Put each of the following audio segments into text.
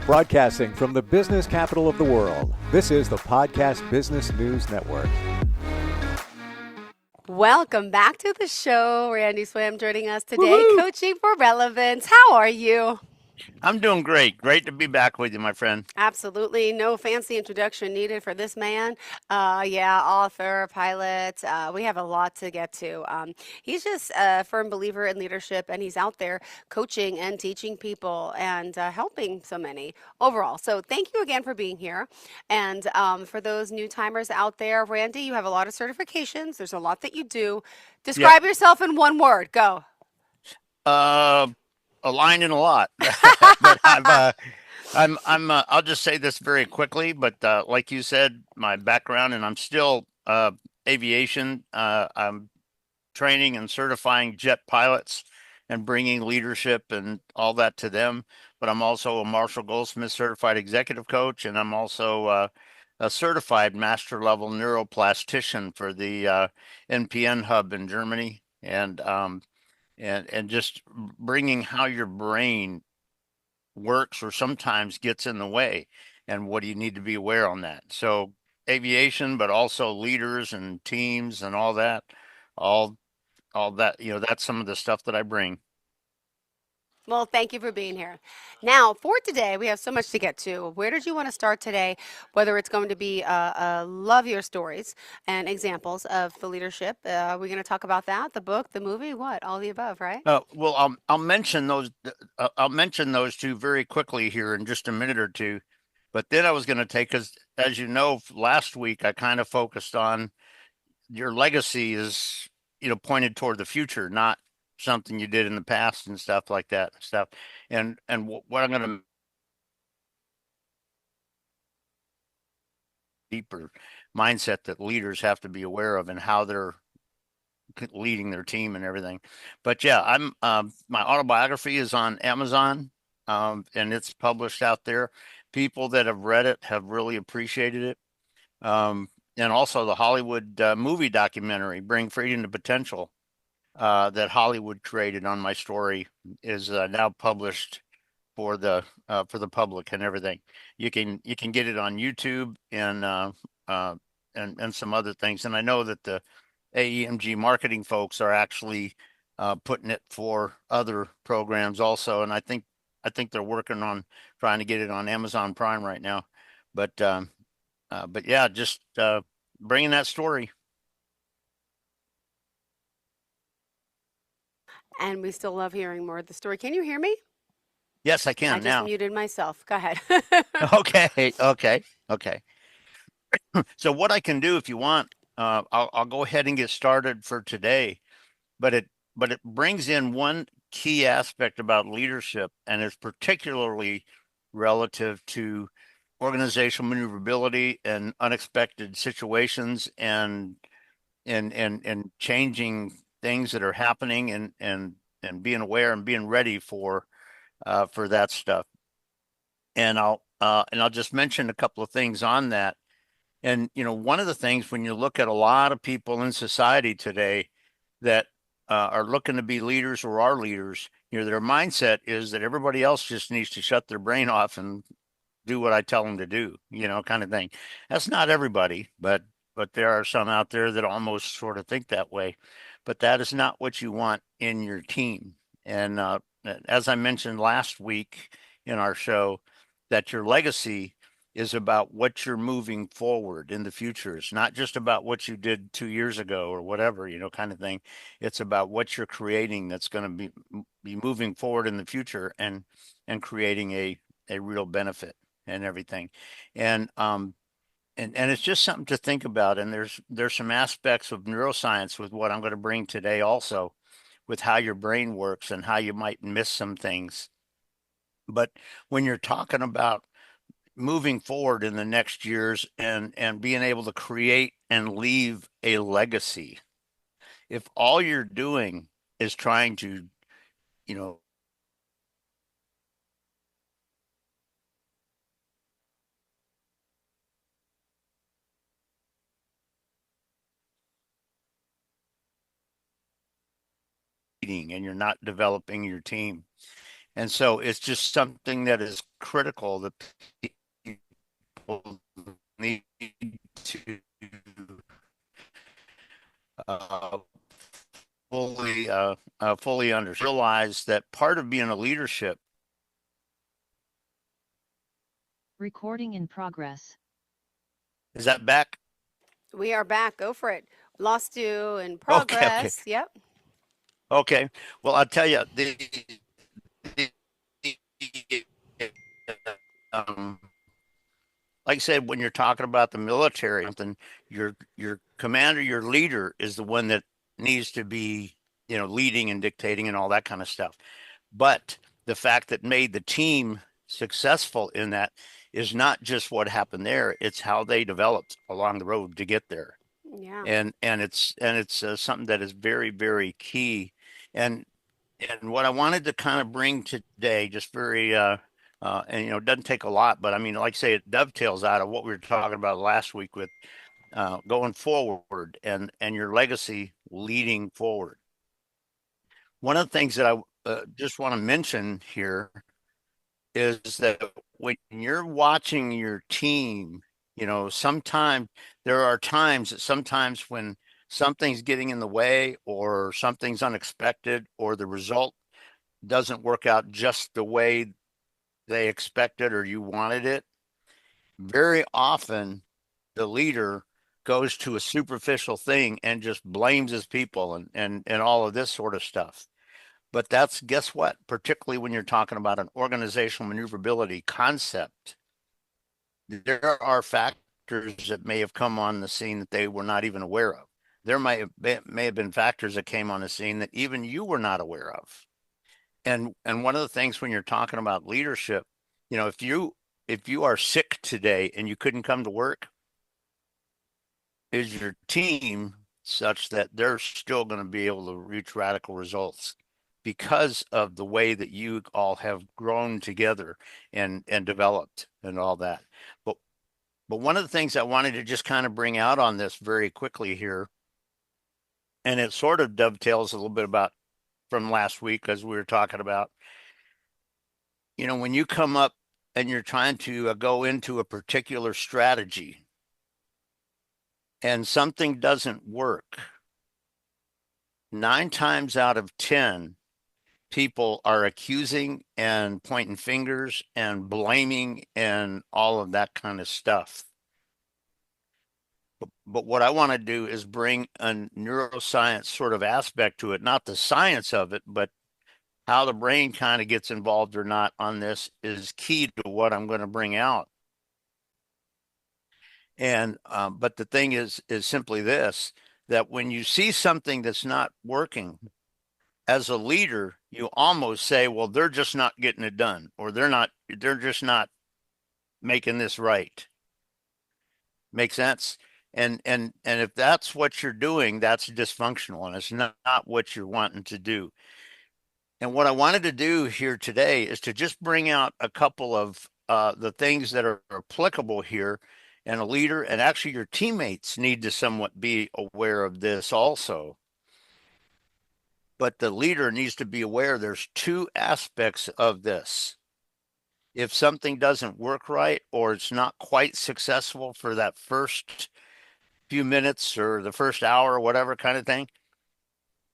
Broadcasting from the business capital of the world, this is the Podcast Business News Network. Welcome back to the show. Randy Swaim joining us today, Woohoo! coaching for relevance. How are you? I'm doing great. Great to be back with you, my friend. Absolutely. No fancy introduction needed for this man. Yeah, author, pilot. We have a lot to get to. He's just a firm believer in leadership, and he's out there coaching and teaching people and helping so many overall. So thank you again for being here. And for those new timers out there, Randy, you have a lot of certifications. There's a lot that you do. Yep. Describe yourself in one word. Go. Uh, a line and a lot, but I'll just say this very quickly. But like you said, my background, and I'm still aviation. I'm training and certifying jet pilots and bringing leadership and all that to them. But I'm also a Marshall Goldsmith certified executive coach, and I'm also a certified master level neuroplastician for the NPN hub in Germany, and just bringing how your brain works or sometimes gets in the way, and what do you need to be aware on that. So aviation, but also leaders and teams and all all that, that's some of the stuff that I bring. Well, thank you for being here. Now, for today, we have so much to get to. Where did you want to start today? Whether it's going to be love your stories and examples of the leadership. We're going to talk about that, the book, the movie, what? All the above, right? Well, I'll mention those. I'll mention those two very quickly here in just a minute or two. But then I was going to take, because as you know, last week I kind of focused on your legacy is, pointed toward the future, not something you did in the past and stuff like that stuff. And what I'm going to deeper mindset that leaders have to be aware of and how they're leading their team and everything. But yeah, I'm my autobiography is on Amazon, and it's published out there. People that have read it have really appreciated it. And also the Hollywood movie documentary, Bring Freedom to Potential, that Hollywood created on my story, is now published for the public and everything. You can get it on YouTube and some other things. And I know that the AEMG marketing folks are actually putting it for other programs also. And I think they're working on trying to get it on Amazon Prime right now. But yeah, just bringing that story. And we still love hearing more of the story. Can you hear me? Yes, I I can just now. muted myself. Go ahead. Okay. So what I can do if you want, I'll go ahead and get started for today. But it brings in one key aspect about leadership, and it's particularly relative to organizational maneuverability and unexpected situations and changing things that are happening and being aware and being ready for that stuff. And I'll just mention a couple of things on that. And one of the things when you look at a lot of people in society today that are looking to be leaders or are leaders, their mindset is that everybody else just needs to shut their brain off and do what I tell them to do, kind of thing. That's not everybody, but there are some out there that almost sort of think that way. But that is not what you want in your team. And as I mentioned last week in our show, that your legacy is about what you're moving forward in the future. It's not just about what you did 2 years ago or whatever, kind of thing. It's about what you're creating that's going to be moving forward in the future and creating a real benefit and everything. And and it's just something to think about. And there's some aspects of neuroscience with what I'm going to bring today also, with how your brain works and how you might miss some things. But when you're talking about moving forward in the next years and being able to create and leave a legacy, if all you're doing is trying to, you know, and you're not developing your team. And so it's just something that is critical that people need to uh, fully understand. Realize that part of being a leadership. Recording in progress. Is that back? We are back. Go for it. Lost you in Okay, okay, progress. Yep. okay. Well, I'll tell you the um, like I said, when you're talking about the military, something your commander, your leader is the one that needs to be, leading and dictating and all that kind of stuff. But the fact that made the team successful in that is not just what happened there; it's how they developed along the road to get there. Yeah. And it's something that is very, very key. And and what I wanted to kind of bring today, just very and it doesn't take a lot, but I mean, like I say, it dovetails out of what we were talking about last week with going forward and your legacy leading forward. One of the things that I just want to mention here is that when you're watching your team, sometimes there are times that sometimes when something's getting in the way or something's unexpected or the result doesn't work out just the way they expected or you wanted it, very often the leader goes to a superficial thing and just blames his people and all of this sort of stuff. But that's, guess what? Particularly when you're talking about an organizational maneuverability concept, there are factors that may have come on the scene that they were not even aware of. There may have been factors that came on the scene that even you were not aware of. And one of the things when you're talking about leadership, if you are sick today and you couldn't come to work, is your team such that they're still going to be able to reach radical results because of the way that you all have grown together and developed and all that. But one of the things I wanted to just kind of bring out on this very quickly here, and it sort of dovetails a little bit about from last week as we were talking about, when you come up and you're trying to go into a particular strategy and something doesn't work, 9 times out of 10, people are accusing and pointing fingers and blaming and all of that kind of stuff. But what I want to do is bring a neuroscience sort of aspect to it, not the science of it, but how the brain kind of gets involved or not on this is key to what I'm going to bring out. And but the thing is simply this, that when you see something that's not working, as a leader, you almost say, well, they're just not getting it done, or they're just not making this right. Make sense? And if that's what you're doing, that's dysfunctional and it's not what you're wanting to do. And what I wanted to do here today is to just bring out a couple of the things that are applicable here. And a leader and actually your teammates need to somewhat be aware of this also. But the leader needs to be aware there's two aspects of this. If something doesn't work right or it's not quite successful for that first few minutes or the first hour or whatever kind of thing,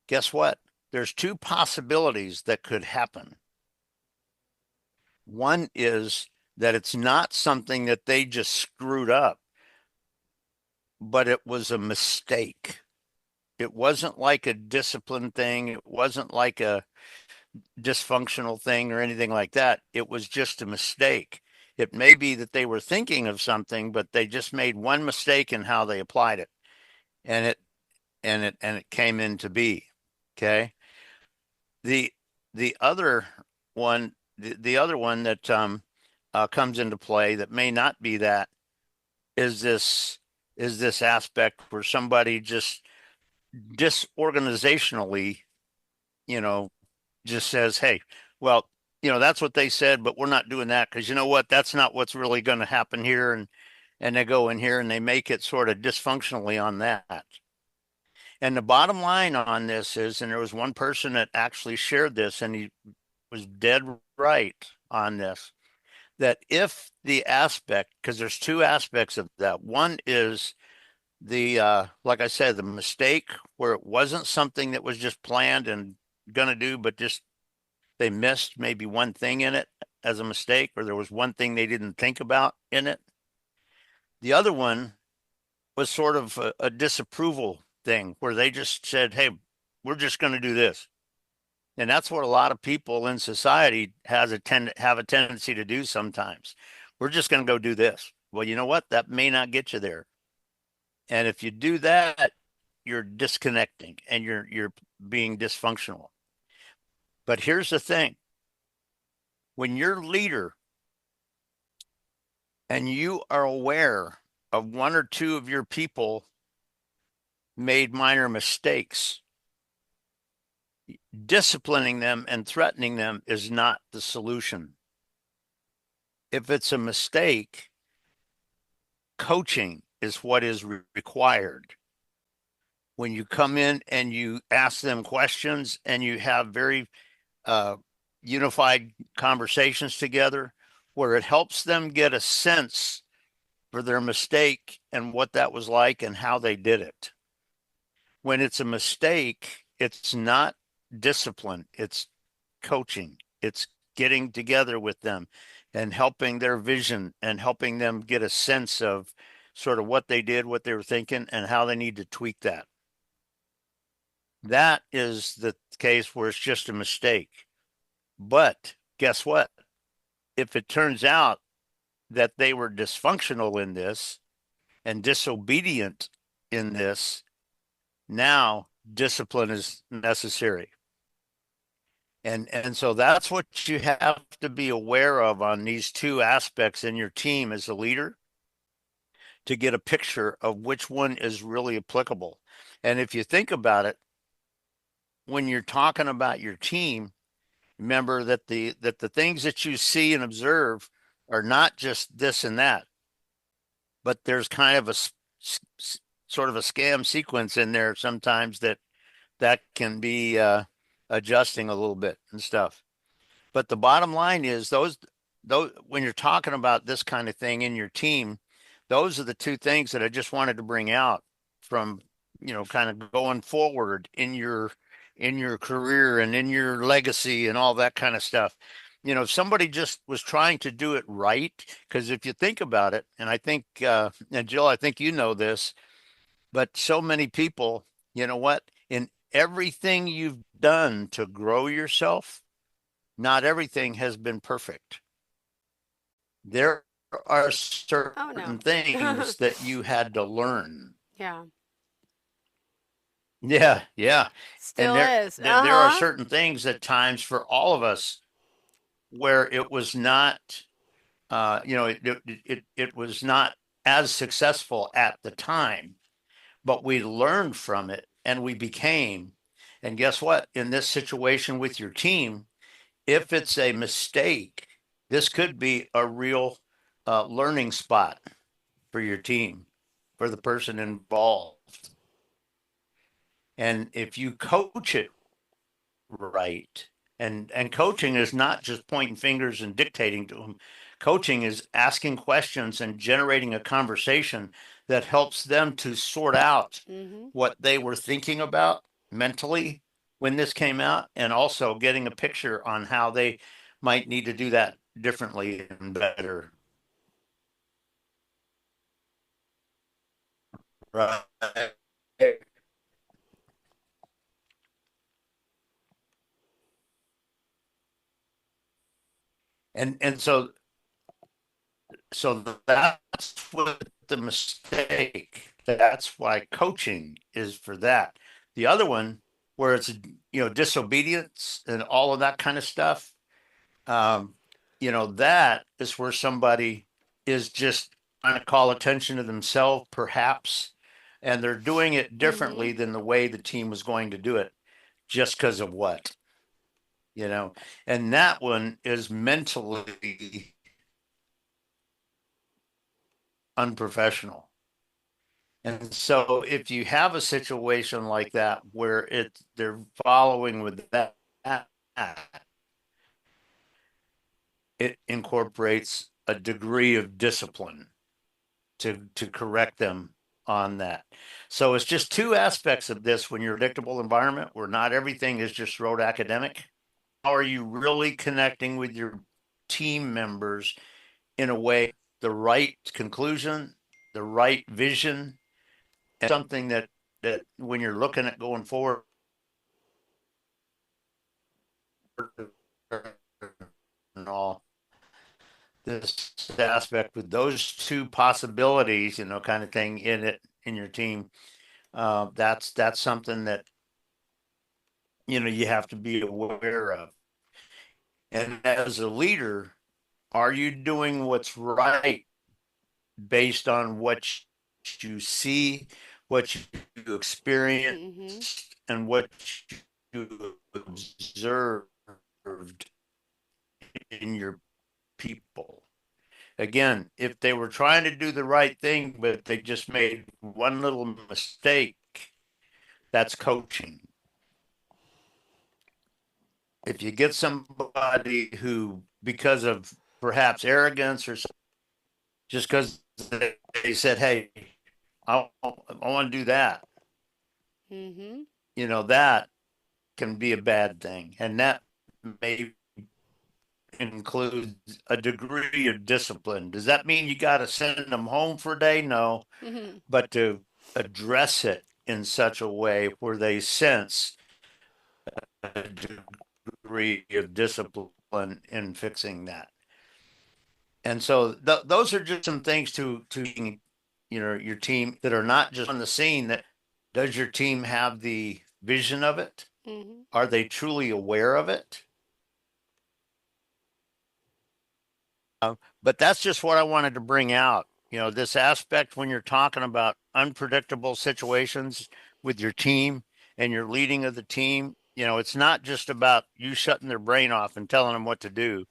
guess what? There's two possibilities that could happen. One is that it's not something that they just screwed up, but it was a mistake. It wasn't like a discipline thing. It wasn't like a dysfunctional thing or anything like that. It was just a mistake. It may be that they were thinking of something, but they just made one mistake in how they applied it, and it came into be. Okay. The the other one, the other one that comes into play that may not be that is this aspect where somebody just disorganizationally, you know, just says, hey, well, that's what they said, but we're not doing that because you know what? That's not what's really going to happen here. And they go in here and they make it sort of dysfunctionally on that. And the bottom line on this is, and there was one person that actually shared this and he was dead right on this. that if the aspect, because there's two aspects of that. One is like I said, the mistake where it wasn't something that was just planned and gonna do, but just they missed maybe one thing in it as a mistake, or there was one thing they didn't think about in it. The other one was sort of a disapproval thing where they just said, hey, we're just going to do this. And that's what a lot of people in society have a tendency to do sometimes. We're just going to go do this. Well, you know what? That may not get you there. And if you do that, you're disconnecting and you're being dysfunctional. But here's the thing. When you're leader and you are aware of one or two of your people made minor mistakes, disciplining them and threatening them is not the solution. If it's a mistake, coaching is what is required. When you come in and you ask them questions and you have very unified conversations together where it helps them get a sense for their mistake and what that was like and how they did it. When it's a mistake, it's not discipline, it's coaching. It's getting together with them and helping their vision and helping them get a sense of sort of what they did, what they were thinking, and how they need to tweak that. That is the case where it's just a mistake. But guess what? If it turns out that they were dysfunctional in this and disobedient in this, now discipline is necessary. And so that's what you have to be aware of on these two aspects in your team as a leader to get a picture of which one is really applicable. And if you think about it, when you're talking about your team, remember that the things that you see and observe are not just this and that, but there's kind of a sort of a scam sequence in there sometimes that can be adjusting a little bit and stuff. But the bottom line is those when you're talking about this kind of thing in your team, those are the two things that I just wanted to bring out from, kind of going forward in your career and in your legacy and all that kind of stuff. If somebody just was trying to do it right, because if you think about it, and I think, and Jill, I think you know this, but so many people, you know what, in everything you've done to grow yourself, not everything has been perfect. There are certain things that you had to learn. Yeah. Yeah, yeah. Still And is. there are certain things at times for all of us where it was not, it was not as successful at the time, but we learned from it and we became. And guess what? In this situation with your team, if it's a mistake, this could be a real learning spot for your team, for the person involved. And if you coach it right, and coaching is not just pointing fingers and dictating to them. Coaching is asking questions and generating a conversation that helps them to sort out what they were thinking about mentally when this came out, and also getting a picture on how they might need to do that differently and better. Right. And so that's what the mistake. That's why coaching is for that. The other one, where it's disobedience and all of that kind of stuff, that is where somebody is just trying to call attention to themselves, perhaps, and they're doing it differently than the way the team was going to do it, just because of what, and that one is mentally unprofessional. And so if you have a situation like that where they're following with that, incorporates a degree of discipline to correct them on that. So it's just two aspects of this when you're in a predictable environment where not everything is just rote academic. How are you really connecting with your team members in a way, the right conclusion, the right vision, and something that when you're looking at going forward and all this aspect with those two possibilities, kind of thing in it in your team. That's something that you have to be aware of. And as a leader, are you doing what's right based on what you see, what you experience, and what you observed in your people? Again, if they were trying to do the right thing, but they just made one little mistake, that's coaching. If you get somebody who, because of perhaps arrogance or just because they said, "Hey, I want to do that," that can be a bad thing, and that may include a degree of discipline. Does that mean you got to send them home for a day? No, but to address it in such a way where they sense a degree of discipline in fixing that. And so those are just some things to your team that are not just on the scene. That does your team have the vision of it? Are they truly aware of it? But that's just what I wanted to bring out. This aspect when you're talking about unpredictable situations with your team and your leading of the team, it's not just about you shutting their brain off and telling them what to do.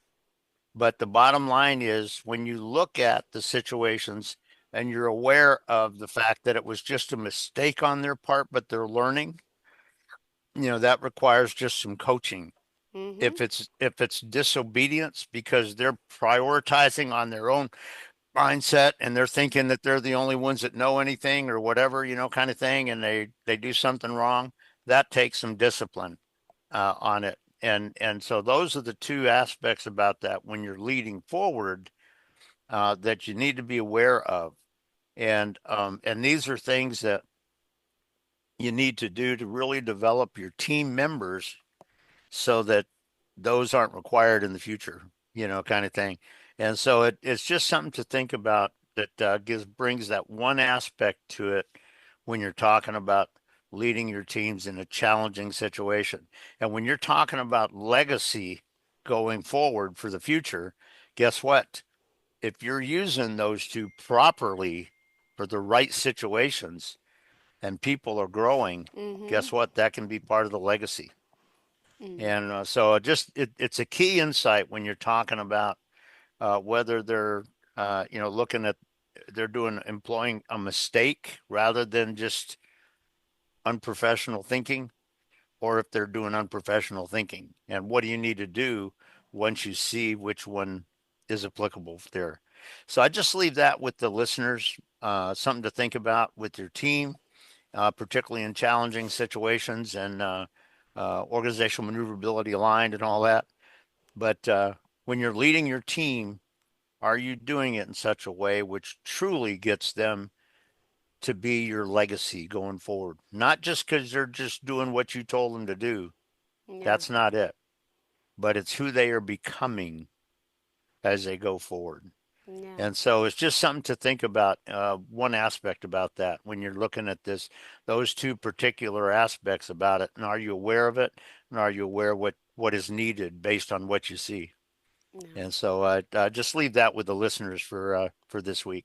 But the bottom line is when you look at the situations and you're aware of the fact that it was just a mistake on their part, but they're learning, that requires just some coaching. If it's disobedience because they're prioritizing on their own mindset and they're thinking that they're the only ones that know anything or whatever, kind of thing, and they do something wrong, that takes some discipline on it. And so those are the two aspects about that when you're leading forward that you need to be aware of. And these are things that you need to do to really develop your team members so that those aren't required in the future, kind of thing. And so it's just something to think about that brings that one aspect to it when you're talking about leading your teams in a challenging situation. And when you're talking about legacy going forward for the future, guess what? If you're using those two properly for the right situations and people are growing, guess what? That can be part of the legacy. And so it's a key insight when you're talking about whether they're looking at employing a mistake rather than just unprofessional thinking, or if they're doing unprofessional thinking. And what do you need to do once you see which one is applicable there? So I just leave that with the listeners, something to think about with your team, particularly in challenging situations and organizational maneuverability aligned and all that. But when you're leading your team, are you doing it in such a way which truly gets them to be your legacy going forward? Not just because they're just doing what you told them to do. Yeah. That's not it. But it's who they are becoming as they go forward. Yeah. And so it's just something to think about. One aspect about that when you're looking at those two particular aspects about it. And are you aware of it? And are you aware of what is needed based on what you see? Yeah. And so I just leave that with the listeners for this week.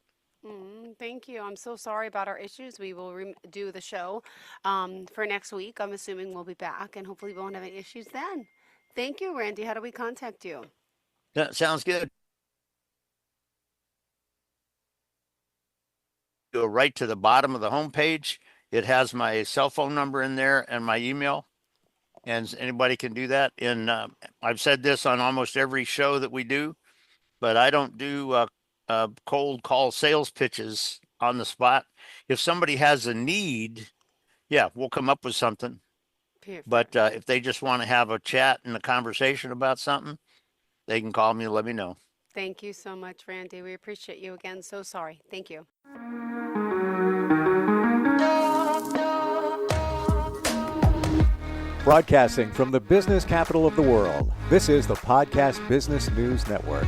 Thank you. I'm so sorry about our issues. We will do the show for next week. I'm assuming we'll be back and hopefully we won't have any issues then. Thank you, Randy. How do we contact you? That sounds good. Go right to the bottom of the homepage. It has my cell phone number in there and my email. And anybody can do that. And I've said this on almost every show that we do. but I don't do cold call sales pitches on the spot. If somebody has a need, yeah, we'll come up with something. But if they just want to have a chat and a conversation about something, they can call me and let me know. Thank you so much, Randy. We appreciate you again. So sorry. Thank you. Broadcasting from the business capital of the world, this is the Podcast Business News Network.